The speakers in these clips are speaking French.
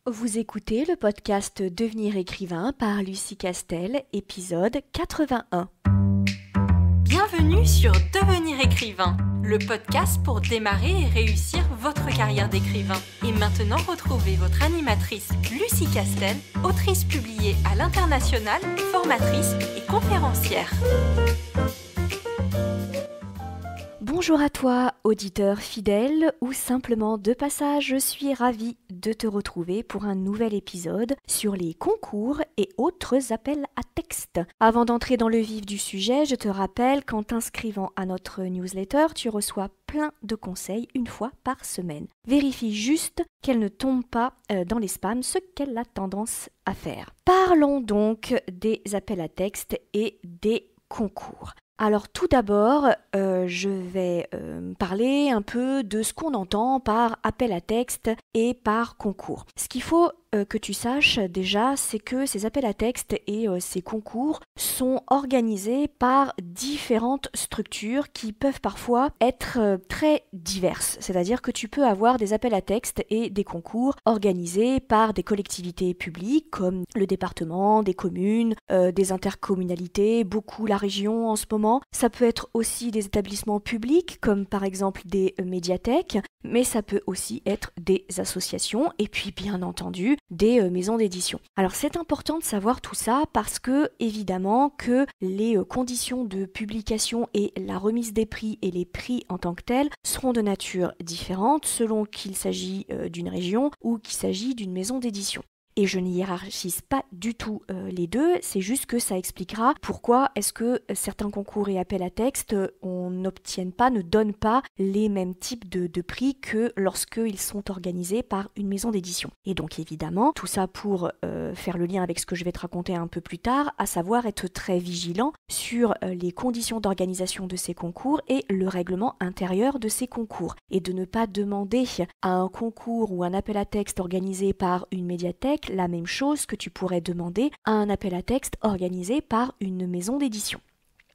Vous écoutez le podcast Devenir écrivain par Lucie Castel, épisode 81. Bienvenue sur Devenir écrivain, le podcast pour démarrer et réussir votre carrière d'écrivain. Et maintenant, retrouvez votre animatrice Lucie Castel, autrice publiée à l'international, formatrice et conférencière. Bonjour à toi, auditeur fidèle ou simplement de passage, je suis ravie de te retrouver pour un nouvel épisode sur les concours et autres appels à texte. Avant d'entrer dans le vif du sujet, je te rappelle qu'en t'inscrivant à notre newsletter, tu reçois plein de conseils une fois par semaine. Vérifie juste qu'elle ne tombe pas dans les spams, ce qu'elle a tendance à faire. Parlons donc des appels à texte et des concours. Alors tout d'abord, je vais parler un peu de ce qu'on entend par appel à texte et par concours. Ce qu'il faut que tu saches déjà, c'est que ces appels à texte et ces concours sont organisés par différentes structures qui peuvent parfois être très diverses. C'est-à-dire que tu peux avoir des appels à texte et des concours organisés par des collectivités publiques comme le département, des communes, des intercommunalités, beaucoup la région en ce moment. Ça peut être aussi des établissements publics comme par exemple des médiathèques, mais ça peut aussi être des associations et puis bien entendu des maisons d'édition. Alors c'est important de savoir tout ça parce que évidemment que les conditions de publication et la remise des prix et les prix en tant que tels seront de nature différente selon qu'il s'agit d'une région ou qu'il s'agit d'une maison d'édition. Et je ne hiérarchise pas du tout les deux, c'est juste que ça expliquera pourquoi est-ce que certains concours et appels à texte ne donnent pas les mêmes types de prix que lorsqu'ils sont organisés par une maison d'édition. Et donc évidemment, tout ça pour faire le lien avec ce que je vais te raconter un peu plus tard, à savoir être très vigilant sur les conditions d'organisation de ces concours et le règlement intérieur de ces concours. Et de ne pas demander à un concours ou un appel à texte organisé par une médiathèque la même chose que tu pourrais demander à un appel à texte organisé par une maison d'édition.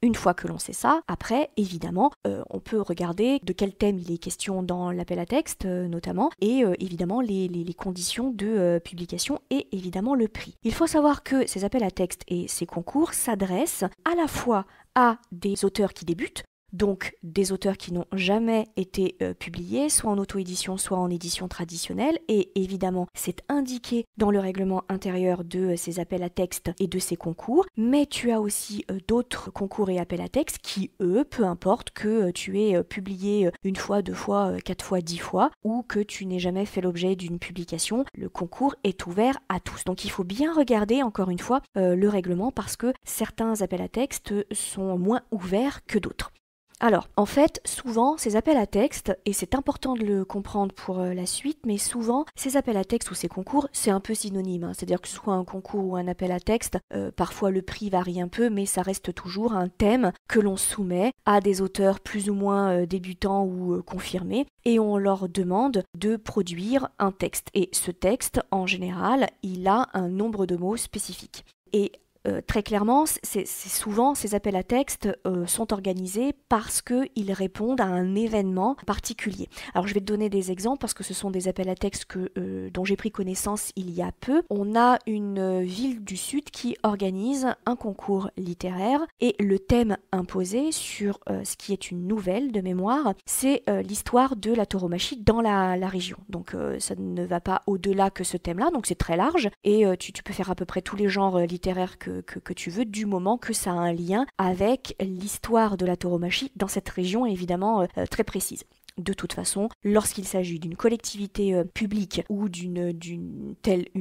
Une fois que l'on sait ça, après, évidemment, on peut regarder de quel thème il est question dans l'appel à texte, notamment, et évidemment les conditions de publication et évidemment le prix. Il faut savoir que ces appels à texte et ces concours s'adressent à la fois à des auteurs qui débutent, donc des auteurs qui n'ont jamais été publiés, soit en auto-édition, soit en édition traditionnelle, et évidemment c'est indiqué dans le règlement intérieur de ces appels à texte et de ces concours, mais tu as aussi d'autres concours et appels à texte qui, eux, peu importe que tu aies publié une fois, deux fois, 4 fois, 10 fois, ou que tu n'aies jamais fait l'objet d'une publication, le concours est ouvert à tous. Donc il faut bien regarder, encore une fois, le règlement parce que certains appels à texte sont moins ouverts que d'autres. Alors, en fait, souvent, ces appels à texte, et c'est important de le comprendre pour la suite, mais souvent, ces appels à texte ou ces concours, c'est un peu synonyme. C'est-à-dire que ce soit un concours ou un appel à texte, parfois le prix varie un peu, mais ça reste toujours un thème que l'on soumet à des auteurs plus ou moins débutants ou confirmés, et on leur demande de produire un texte. Et ce texte, en général, il a un nombre de mots spécifique. Et très clairement, c'est souvent ces appels à texte sont organisés parce qu'ils répondent à un événement particulier. Alors je vais te donner des exemples parce que ce sont des appels à texte dont j'ai pris connaissance il y a peu. On a une ville du Sud qui organise un concours littéraire et le thème imposé sur ce qui est une nouvelle de mémoire, c'est l'histoire de la tauromachie dans la région. Donc ça ne va pas au-delà que ce thème-là, donc c'est très large et tu peux faire à peu près tous les genres littéraires que tu veux, du moment que ça a un lien avec l'histoire de la tauromachie dans cette région évidemment très précise. De toute façon, lorsqu'il s'agit d'une collectivité publique ou d'une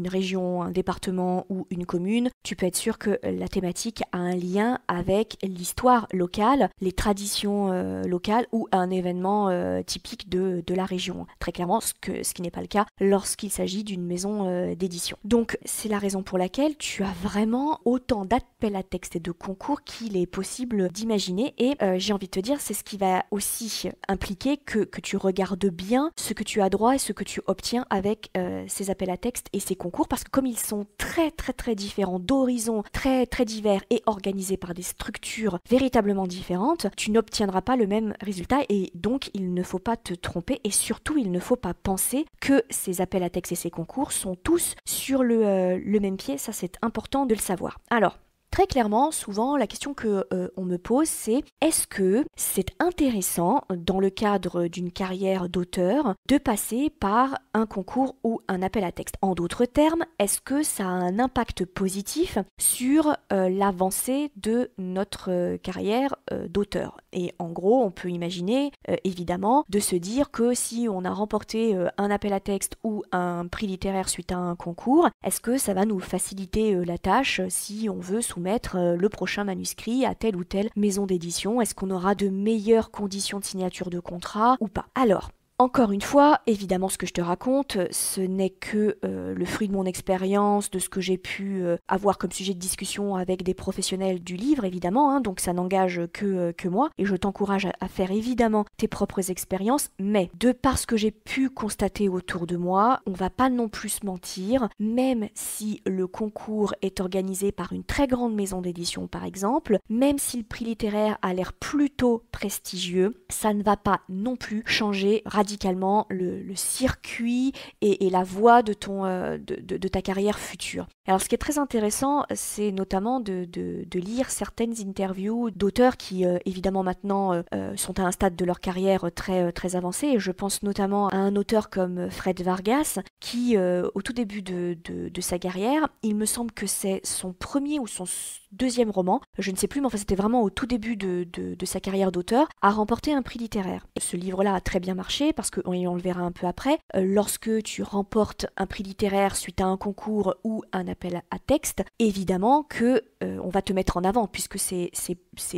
région, un département ou une commune, tu peux être sûr que la thématique a un lien avec l'histoire locale, les traditions locales ou un événement typique de la région. Très clairement, ce qui n'est pas le cas lorsqu'il s'agit d'une maison d'édition. Donc, c'est la raison pour laquelle tu as vraiment autant d'appels à texte et de concours qu'il est possible d'imaginer. Et j'ai envie de te dire, c'est ce qui va aussi impliquer que que tu regardes bien ce que tu as droit et ce que tu obtiens avec ces appels à texte et ces concours, parce que comme ils sont très très très différents, d'horizons très très divers et organisés par des structures véritablement différentes, tu n'obtiendras pas le même résultat et donc il ne faut pas te tromper et surtout il ne faut pas penser que ces appels à texte et ces concours sont tous sur le même pied, ça c'est important de le savoir. Alors, très clairement, souvent, la question que on me pose, c'est est-ce que c'est intéressant, dans le cadre d'une carrière d'auteur, de passer par un concours ou un appel à texte? En d'autres termes, est-ce que ça a un impact positif sur l'avancée de notre carrière d'auteur? Et en gros, on peut imaginer, évidemment, de se dire que si on a remporté un appel à texte ou un prix littéraire suite à un concours, est-ce que ça va nous faciliter la tâche si on veut soumettre le prochain manuscrit à telle ou telle maison d'édition? Est-ce qu'on aura de meilleures conditions de signature de contrat ou pas? Alors, encore une fois, évidemment, ce que je te raconte, ce n'est que le fruit de mon expérience, de ce que j'ai pu avoir comme sujet de discussion avec des professionnels du livre, évidemment, hein, donc ça n'engage que moi, et je t'encourage à faire évidemment tes propres expériences, mais de par ce que j'ai pu constater autour de moi, on va pas non plus se mentir, même si le concours est organisé par une très grande maison d'édition par exemple, même si le prix littéraire a l'air plutôt prestigieux, ça ne va pas non plus changer radicalement le circuit et la voie de ta carrière future. Alors ce qui est très intéressant, c'est notamment de lire certaines interviews d'auteurs qui évidemment maintenant sont à un stade de leur carrière très, très avancé, et je pense notamment à un auteur comme Fred Vargas qui au tout début de sa carrière, il me semble que c'est son premier ou son deuxième roman, je ne sais plus, mais enfin c'était vraiment au tout début de sa carrière d'auteur, a remporté un prix littéraire. Ce livre-là a très bien marché parce qu'on le verra un peu après. Lorsque tu remportes un prix littéraire suite à un concours ou un appel à texte, évidemment que on va te mettre en avant puisque c'est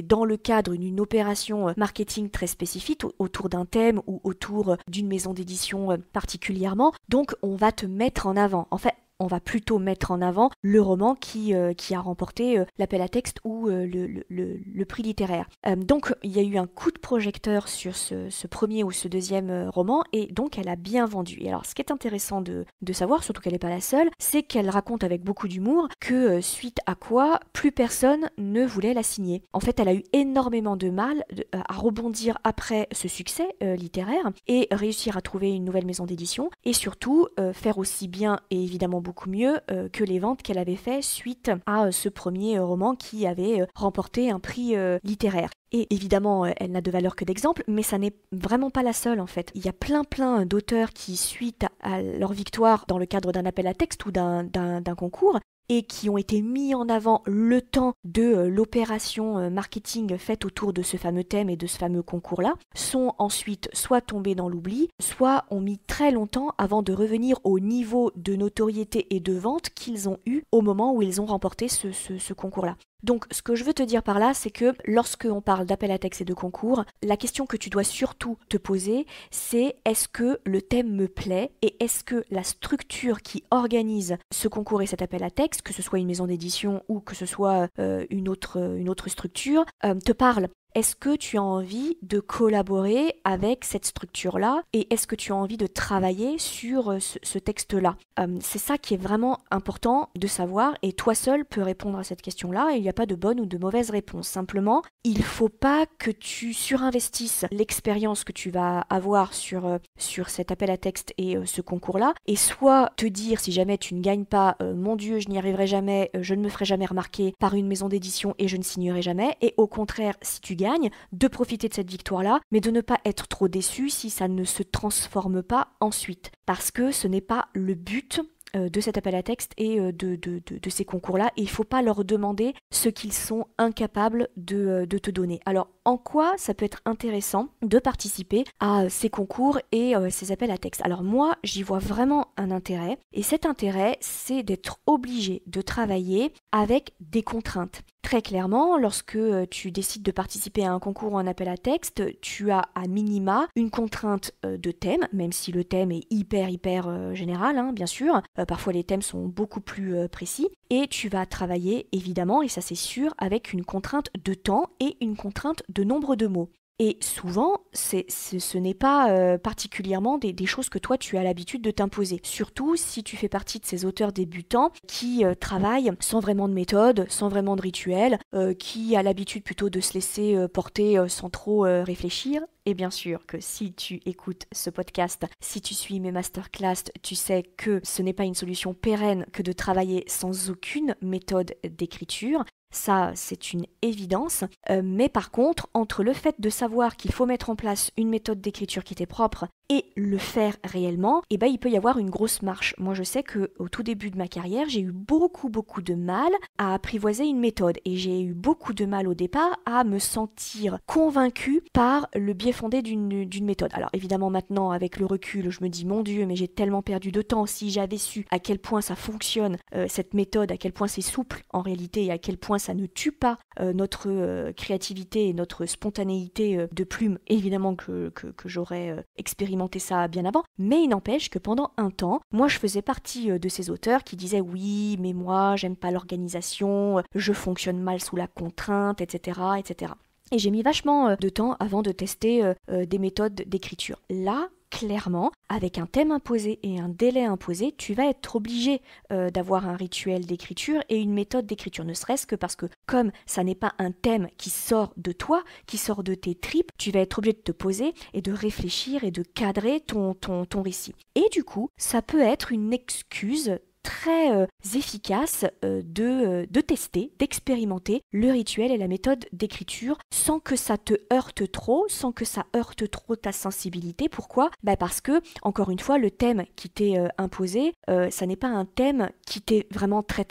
dans le cadre d'une opération marketing très spécifique autour d'un thème ou autour d'une maison d'édition particulièrement. Donc on va te mettre en avant. En fait, on va plutôt mettre en avant le roman qui a remporté l'appel à texte ou le prix littéraire. Donc il y a eu un coup de projecteur sur ce premier ou ce deuxième roman, et donc elle a bien vendu. Et alors ce qui est intéressant de savoir, surtout qu'elle n'est pas la seule, c'est qu'elle raconte avec beaucoup d'humour que suite à quoi plus personne ne voulait la signer. En fait, elle a eu énormément de mal à rebondir après ce succès littéraire et réussir à trouver une nouvelle maison d'édition et surtout faire aussi bien et évidemment beaucoup mieux que les ventes qu'elle avait fait suite à ce premier roman qui avait remporté un prix littéraire. Et évidemment, elle n'a de valeur que d'exemple, mais ça n'est vraiment pas la seule en fait. Il y a plein d'auteurs qui, suite à leur victoire dans le cadre d'un appel à texte ou d'un concours, et qui ont été mis en avant le temps de l'opération marketing faite autour de ce fameux thème et de ce fameux concours-là, sont ensuite soit tombés dans l'oubli, soit ont mis très longtemps avant de revenir au niveau de notoriété et de vente qu'ils ont eu au moment où ils ont remporté ce concours-là. Donc ce que je veux te dire par là, c'est que lorsque on parle d'appel à texte et de concours, la question que tu dois surtout te poser, c'est est-ce que le thème me plaît et est-ce que la structure qui organise ce concours et cet appel à texte, que ce soit une maison d'édition ou que ce soit une autre structure, te parle. Est-ce que tu as envie de collaborer avec cette structure-là et est-ce que tu as envie de travailler sur ce texte-là? C'est ça qui est vraiment important de savoir et toi seul peux répondre à cette question-là et il n'y a pas de bonne ou de mauvaise réponse. Simplement, il ne faut pas que tu surinvestisses l'expérience que tu vas avoir sur cet appel à texte et ce concours-là et soit te dire si jamais tu ne gagnes pas, mon Dieu, je n'y arriverai jamais, je ne me ferai jamais remarquer par une maison d'édition et je ne signerai jamais, et au contraire, si tu gagnes, de profiter de cette victoire-là, mais de ne pas être trop déçu si ça ne se transforme pas ensuite. Parce que ce n'est pas le but de cet appel à texte et de ces concours-là, et il ne faut pas leur demander ce qu'ils sont incapables de te donner. Alors, en quoi ça peut être intéressant de participer à ces concours et ces appels à texte? Alors moi, j'y vois vraiment un intérêt, et cet intérêt, c'est d'être obligé de travailler avec des contraintes. Très clairement, lorsque tu décides de participer à un concours ou un appel à texte, tu as à minima une contrainte de thème, même si le thème est hyper général, hein, bien sûr. Parfois les thèmes sont beaucoup plus précis. Et tu vas travailler, évidemment, et ça c'est sûr, avec une contrainte de temps et une contrainte de nombre de mots. Et souvent, ce n'est pas particulièrement des choses que toi tu as l'habitude de t'imposer. Surtout si tu fais partie de ces auteurs débutants qui travaillent sans vraiment de méthode, sans vraiment de rituel, qui a l'habitude plutôt de se laisser porter sans trop réfléchir. Et bien sûr que si tu écoutes ce podcast, si tu suis mes masterclass, tu sais que ce n'est pas une solution pérenne que de travailler sans aucune méthode d'écriture. Ça, c'est une évidence. Mais par contre, entre le fait de savoir qu'il faut mettre en place une méthode d'écriture qui t'est propre et le faire réellement, il peut y avoir une grosse marche. Moi, je sais qu'au tout début de ma carrière, j'ai eu beaucoup de mal à apprivoiser une méthode. Et j'ai eu beaucoup de mal au départ à me sentir convaincue par le biais fondé d'une méthode. Alors évidemment, maintenant, avec le recul, je me dis, mon Dieu, mais j'ai tellement perdu de temps. Si j'avais su à quel point ça fonctionne, cette méthode, à quel point c'est souple en réalité et à quel point ça ne tue pas notre créativité et notre spontanéité de plume, évidemment que j'aurais expérimenté ça bien avant, mais il n'empêche que pendant un temps, moi je faisais partie de ces auteurs qui disaient oui, mais moi j'aime pas l'organisation, je fonctionne mal sous la contrainte, etc. etc. Et j'ai mis vachement de temps avant de tester des méthodes d'écriture. Là, clairement, avec un thème imposé et un délai imposé, tu vas être obligé d'avoir un rituel d'écriture et une méthode d'écriture, ne serait-ce que parce que comme ça n'est pas un thème qui sort de toi, qui sort de tes tripes, tu vas être obligé de te poser et de réfléchir et de cadrer ton récit. Et du coup, ça peut être une excuse très efficace de tester, d'expérimenter le rituel et la méthode d'écriture sans que ça te heurte trop, sans que ça heurte trop ta sensibilité. Pourquoi ? Parce que, encore une fois, le thème qui t'est imposé, ça n'est pas un thème qui t'est vraiment très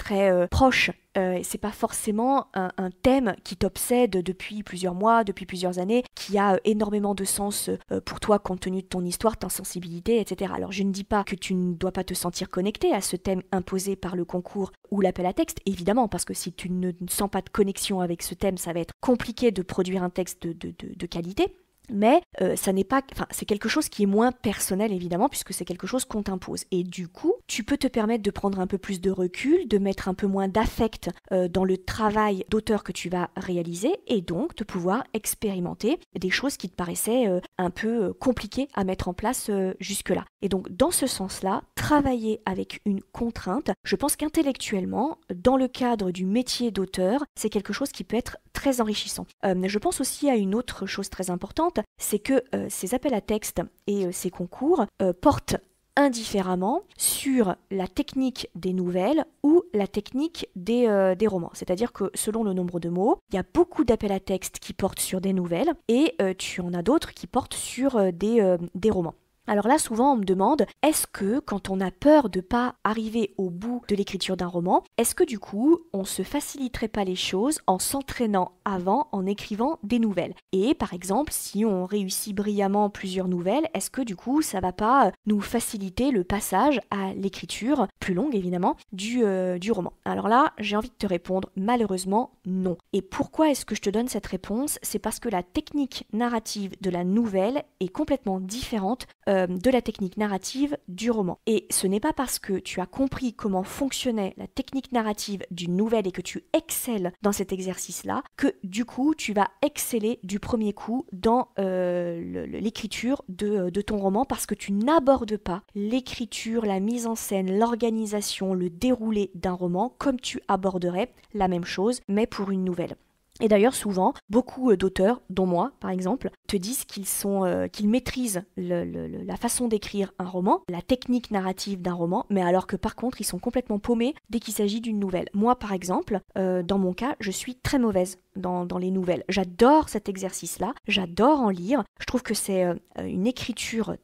proche. C'est pas forcément un thème qui t'obsède depuis plusieurs mois, depuis plusieurs années, qui a énormément de sens pour toi compte tenu de ton histoire, ta sensibilité, etc. Alors je ne dis pas que tu ne dois pas te sentir connecté à ce thème imposé par le concours ou l'appel à texte, évidemment, parce que si tu ne sens pas de connexion avec ce thème, ça va être compliqué de produire un texte de qualité. Mais ça n'est pas, c'est quelque chose qui est moins personnel évidemment puisque c'est quelque chose qu'on t'impose et du coup tu peux te permettre de prendre un peu plus de recul, de mettre un peu moins d'affect dans le travail d'auteur que tu vas réaliser et donc de pouvoir expérimenter des choses qui te paraissaient un peu compliquées à mettre en place jusque-là. Et donc dans ce sens-là, travailler avec une contrainte, je pense qu'intellectuellement, dans le cadre du métier d'auteur, c'est quelque chose qui peut être très enrichissant. Je pense aussi à une autre chose très importante, c'est que ces appels à texte et ces concours portent indifféremment sur la technique des nouvelles ou la technique des romans. C'est-à-dire que selon le nombre de mots, il y a beaucoup d'appels à texte qui portent sur des nouvelles et tu en as d'autres qui portent sur des romans. Alors là, souvent, on me demande, est-ce que quand on a peur de ne pas arriver au bout de l'écriture d'un roman, est-ce que du coup, on se faciliterait pas les choses en s'entraînant avant, en écrivant des nouvelles ? Et par exemple, si on réussit brillamment plusieurs nouvelles, est-ce que du coup, ça va pas nous faciliter le passage à l'écriture, plus longue évidemment, du roman ? Alors là, j'ai envie de te répondre, malheureusement, non. Et pourquoi est-ce que je te donne cette réponse ? C'est parce que la technique narrative de la nouvelle est complètement différente de la technique narrative du roman. Et ce n'est pas parce que tu as compris comment fonctionnait la technique narrative d'une nouvelle et que tu excelles dans cet exercice-là que du coup tu vas exceller du premier coup dans l'écriture de ton roman parce que tu n'abordes pas l'écriture, la mise en scène, l'organisation, le déroulé d'un roman comme tu aborderais la même chose mais pour une nouvelle. Et d'ailleurs, souvent, beaucoup d'auteurs, dont moi par exemple, te disent qu'ils maîtrisent la façon d'écrire un roman, la technique narrative d'un roman, mais alors que par contre, ils sont complètement paumés dès qu'il s'agit d'une nouvelle. Moi par exemple, dans mon cas, je suis très mauvaise dans les nouvelles. J'adore cet exercice-là, j'adore en lire. Je trouve que c'est une écriture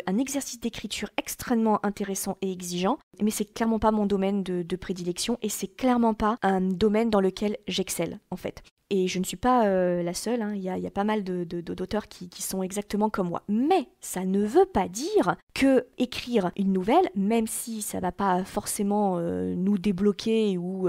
un exercice d'écriture extrêmement intéressant et exigeant, mais c'est clairement pas mon domaine de prédilection et c'est clairement pas un domaine dans lequel j'excelle en fait. Et je ne suis pas la seule, hein. Il y a pas mal d'auteurs qui sont exactement comme moi. Mais ça ne veut pas dire que écrire une nouvelle, même si ça va pas forcément nous débloquer ou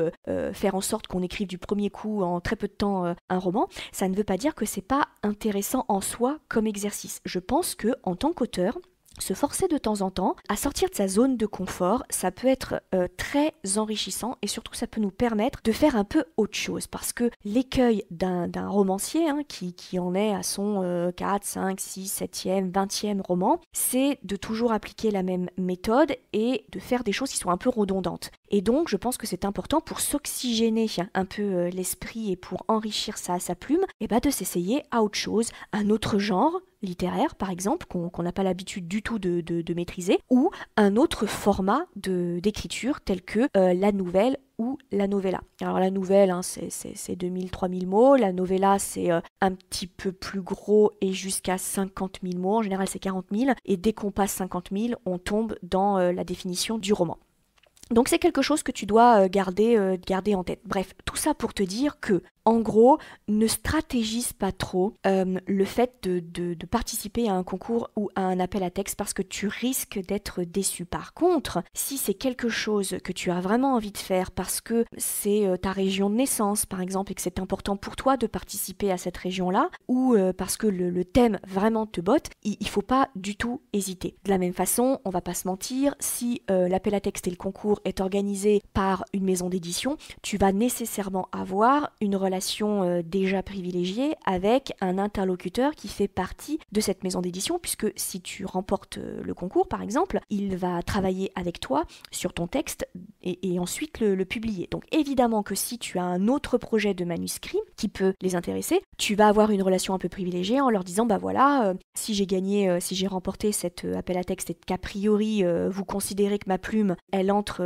faire en sorte qu'on écrive du premier coup en très peu de temps un roman, ça ne veut pas dire que c'est pas intéressant en soi comme exercice. Je pense que en tant qu'auteur, se forcer de temps en temps à sortir de sa zone de confort, ça peut être très enrichissant et surtout ça peut nous permettre de faire un peu autre chose parce que l'écueil d'un romancier qui en est à son 4, 5, 6, 7e, 20e roman, c'est de toujours appliquer la même méthode et de faire des choses qui sont un peu redondantes. Et donc je pense que c'est important pour s'oxygéner un peu l'esprit et pour enrichir sa plume, et de s'essayer à autre chose, un autre genre littéraire par exemple, qu'on n'a pas l'habitude du tout de maîtriser, ou un autre format d'écriture tel que la nouvelle ou la novella. Alors la nouvelle, c'est 2000-3000 mots, la novella c'est un petit peu plus gros et jusqu'à 50 000 mots, en général c'est 40 000, et dès qu'on passe 50 000, on tombe dans la définition du roman. Donc c'est quelque chose que tu dois garder en tête. Bref, tout ça pour te dire que, en gros, ne stratégise pas trop le fait de participer à un concours ou à un appel à texte parce que tu risques d'être déçu. Par contre, si c'est quelque chose que tu as vraiment envie de faire parce que c'est ta région de naissance, par exemple, et que c'est important pour toi de participer à cette région-là, ou parce que le thème vraiment te botte, il faut pas du tout hésiter. De la même façon, on va pas se mentir, si l'appel à texte et le concours est organisé par une maison d'édition, tu vas nécessairement avoir une relation déjà privilégiée avec un interlocuteur qui fait partie de cette maison d'édition, puisque si tu remportes le concours par exemple, il va travailler avec toi sur ton texte et ensuite le publier. Donc évidemment que si tu as un autre projet de manuscrit qui peut les intéresser, tu vas avoir une relation un peu privilégiée en leur disant si j'ai remporté cet appel à texte et qu'a priori vous considérez que ma plume elle entre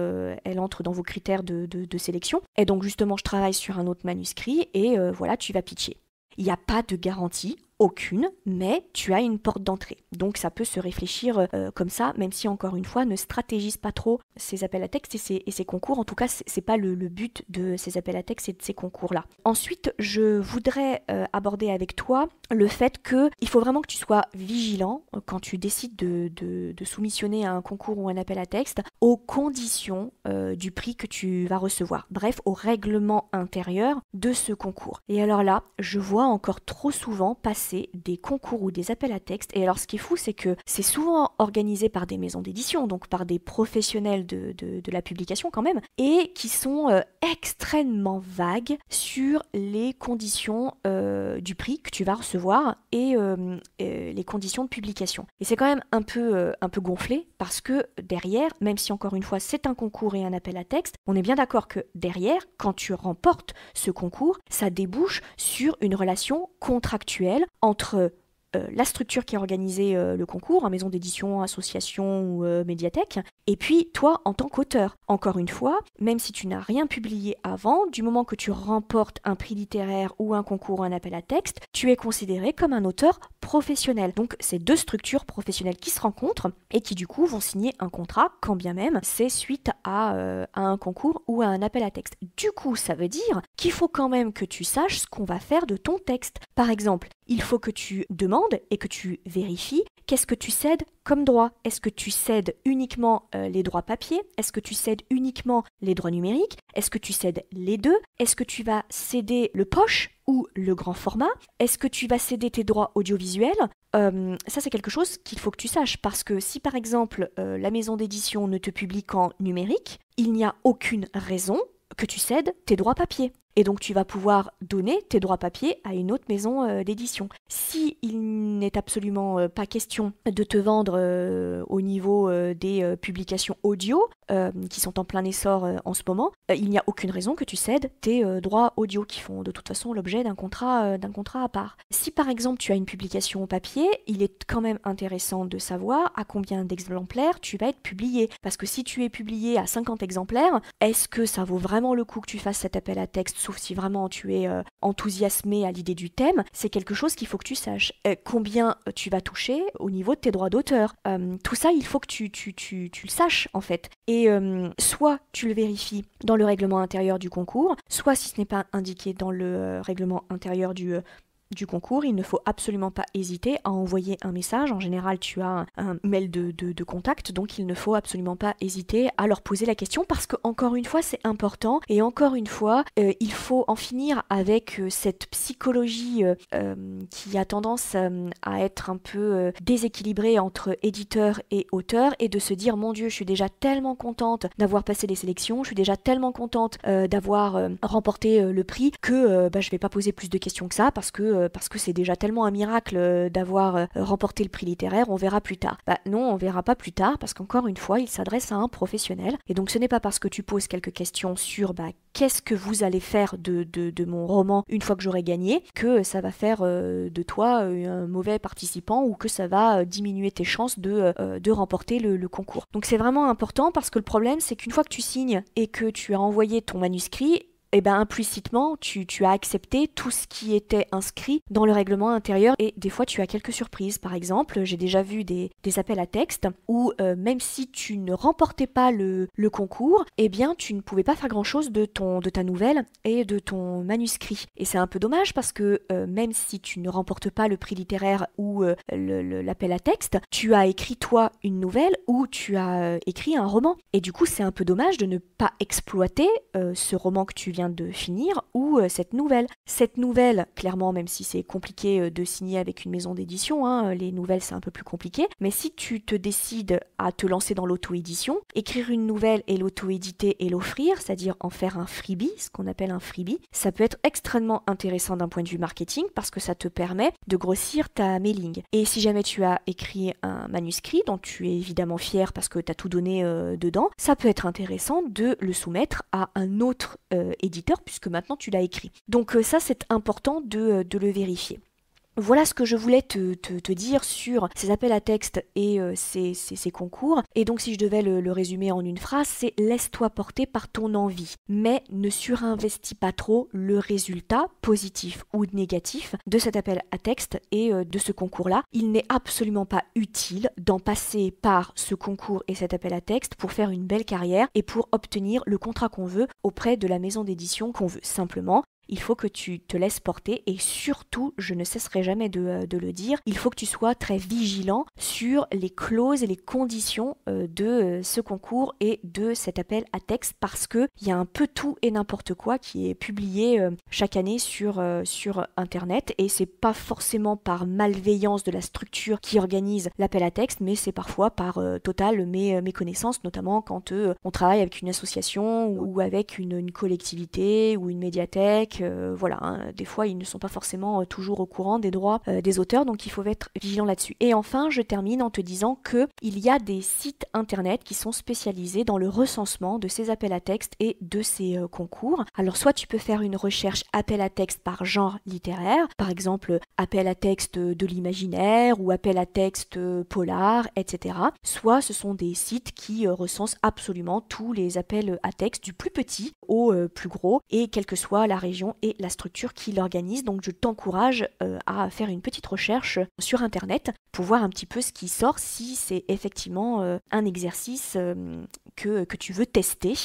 dans vos critères de sélection, et donc justement je travaille sur un autre manuscrit et tu vas pitcher. Il n'y a pas de garantie, aucune, mais tu as une porte d'entrée. Donc ça peut se réfléchir comme ça, même si encore une fois, ne stratégise pas trop ces appels à texte et ces concours. En tout cas, c'est pas le but de ces appels à texte et de ces concours-là. Ensuite, je voudrais aborder avec toi le fait qu'il faut vraiment que tu sois vigilant quand tu décides de soumissionner à un concours ou un appel à texte aux conditions du prix que tu vas recevoir. Bref, au règlement intérieur de ce concours. Et alors là, je vois encore trop souvent passer des concours ou des appels à texte. Et alors ce qui est fou, c'est que c'est souvent organisé par des maisons d'édition, donc par des professionnels de la publication quand même, et qui sont extrêmement vagues sur les conditions du prix que tu vas recevoir et les conditions de publication. Et c'est quand même un peu gonflé parce que derrière, même si encore une fois c'est un concours et un appel à texte, on est bien d'accord que derrière, quand tu remportes ce concours, ça débouche sur une relation contractuelle entre la structure qui a organisé le concours, maison d'édition, association ou médiathèque, et puis toi en tant qu'auteur. Encore une fois, même si tu n'as rien publié avant, du moment que tu remportes un prix littéraire ou un concours ou un appel à texte, tu es considéré comme un auteur professionnel. Donc c'est deux structures professionnelles qui se rencontrent et qui du coup vont signer un contrat, quand bien même c'est suite à un concours ou à un appel à texte. Du coup, ça veut dire qu'il faut quand même que tu saches ce qu'on va faire de ton texte. Par exemple, il faut que tu demandes et que tu vérifies qu'est-ce que tu cèdes comme droit. Est-ce que tu cèdes uniquement les droits papier? Est-ce que tu cèdes uniquement les droits numériques? Est-ce que tu cèdes les deux? Est-ce que tu vas céder le poche ou le grand format? Est-ce que tu vas céder tes droits audiovisuels? Ça c'est quelque chose qu'il faut que tu saches, parce que si par exemple la maison d'édition ne te publie qu'en numérique, il n'y a aucune raison que tu cèdes tes droits papier. Et donc tu vas pouvoir donner tes droits papier à une autre maison d'édition. Si il n'est absolument pas question de te vendre au niveau des publications audio, qui sont en plein essor en ce moment, il n'y a aucune raison que tu cèdes tes droits audio qui font de toute façon l'objet d'un contrat à part. Si par exemple tu as une publication papier, il est quand même intéressant de savoir à combien d'exemplaires tu vas être publié. Parce que si tu es publié à 50 exemplaires, est-ce que ça vaut vraiment le coup que tu fasses cet appel à texte, sauf si vraiment tu es enthousiasmé à l'idée du thème? C'est quelque chose qu'il faut que tu saches. Combien tu vas toucher au niveau de tes droits d'auteur. Tout ça, il faut que tu le saches en fait. Et soit tu le vérifies dans le règlement intérieur du concours, soit si ce n'est pas indiqué dans le règlement intérieur du du concours, il ne faut absolument pas hésiter à envoyer un message. En général, tu as un mail de contact, donc il ne faut absolument pas hésiter à leur poser la question parce que, encore une fois, c'est important. Et encore une fois, il faut en finir avec cette psychologie qui a tendance à être un peu déséquilibrée entre éditeur et auteur et de se dire, mon Dieu, je suis déjà tellement contente d'avoir passé les sélections, je suis déjà tellement contente d'avoir remporté le prix que je vais pas poser plus de questions que ça parce que c'est déjà tellement un miracle d'avoir remporté le prix littéraire, on verra plus tard. Non, on verra pas plus tard parce qu'encore une fois, il s'adresse à un professionnel et donc ce n'est pas parce que tu poses quelques questions sur qu'est-ce que vous allez faire de mon roman une fois que j'aurai gagné que ça va faire de toi un mauvais participant ou que ça va diminuer tes chances de remporter le concours. Donc c'est vraiment important parce que le problème c'est qu'une fois que tu signes et que tu as envoyé ton manuscrit, implicitement, tu as accepté tout ce qui était inscrit dans le règlement intérieur et des fois tu as quelques surprises. Par exemple, j'ai déjà vu des appels à texte où même si tu ne remportais pas le concours, tu ne pouvais pas faire grand chose de ta nouvelle et de ton manuscrit. Et c'est un peu dommage parce que même si tu ne remportes pas le prix littéraire ou l'appel à texte, tu as écrit toi une nouvelle ou tu as écrit un roman. Et du coup, c'est un peu dommage de ne pas exploiter ce roman que tu viens de finir ou cette nouvelle. Cette nouvelle, clairement, même si c'est compliqué de signer avec une maison d'édition, les nouvelles c'est un peu plus compliqué, mais si tu te décides à te lancer dans l'auto-édition, écrire une nouvelle et l'auto-éditer et l'offrir, c'est-à-dire en faire un freebie, ce qu'on appelle un freebie, ça peut être extrêmement intéressant d'un point de vue marketing parce que ça te permet de grossir ta mailing. Et si jamais tu as écrit un manuscrit dont tu es évidemment fier parce que tu as tout donné dedans, ça peut être intéressant de le soumettre à un autre éditeur puisque maintenant tu l'as écrit. Donc ça c'est important de le vérifier. Voilà ce que je voulais te dire sur ces appels à texte et ces concours. Et donc si je devais le résumer en une phrase, c'est laisse-toi porter par ton envie, mais ne surinvestis pas trop le résultat, positif ou négatif, de cet appel à texte et de ce concours-là. Il n'est absolument pas utile d'en passer par ce concours et cet appel à texte pour faire une belle carrière et pour obtenir le contrat qu'on veut auprès de la maison d'édition qu'on veut. Simplement, il faut que tu te laisses porter et surtout, je ne cesserai jamais de le dire, il faut que tu sois très vigilant sur les clauses et les conditions de ce concours et de cet appel à texte parce qu'il y a un peu tout et n'importe quoi qui est publié chaque année sur Internet et c'est pas forcément par malveillance de la structure qui organise l'appel à texte, mais c'est parfois par totale méconnaissance, notamment quand on travaille avec une association ou avec une collectivité ou une médiathèque. Des fois ils ne sont pas forcément toujours au courant des droits des auteurs, donc il faut être vigilant là-dessus. Et enfin, je termine en te disant que il y a des sites internet qui sont spécialisés dans le recensement de ces appels à texte et de ces concours. Alors soit tu peux faire une recherche appel à texte par genre littéraire, par exemple appel à texte de l'imaginaire ou appel à texte polar, etc. Soit ce sont des sites qui recensent absolument tous les appels à texte du plus petit au plus gros et quelle que soit la région et la structure qui l'organise. Donc je t'encourage à faire une petite recherche sur internet pour voir un petit peu ce qui sort, si c'est effectivement un exercice que tu veux tester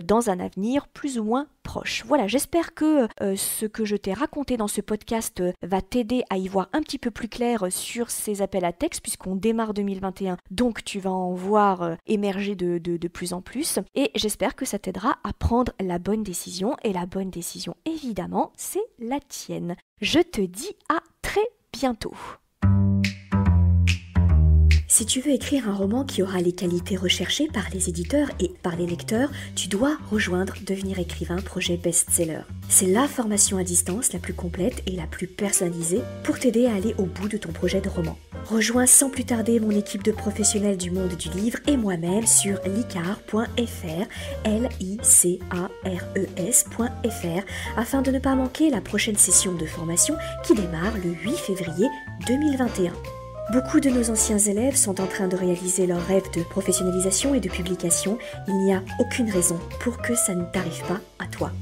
dans un avenir plus ou moins proche. Voilà, j'espère que ce que je t'ai raconté dans ce podcast va t'aider à y voir un petit peu plus clair sur ces appels à texte puisqu'on démarre 2021, donc tu vas en voir émerger de plus en plus et j'espère que ça t'aidera à prendre la bonne décision et la bonne décision évidemment c'est la tienne. Je te dis à très bientôt. Si tu veux écrire un roman qui aura les qualités recherchées par les éditeurs et par les lecteurs, tu dois rejoindre Devenir écrivain projet best-seller. C'est la formation à distance la plus complète et la plus personnalisée pour t'aider à aller au bout de ton projet de roman. Rejoins sans plus tarder mon équipe de professionnels du monde du livre et moi-même sur licares.fr, licares.fr, afin de ne pas manquer la prochaine session de formation qui démarre le 8 février 2021. Beaucoup de nos anciens élèves sont en train de réaliser leur rêve de professionnalisation et de publication. Il n'y a aucune raison pour que ça ne t'arrive pas à toi.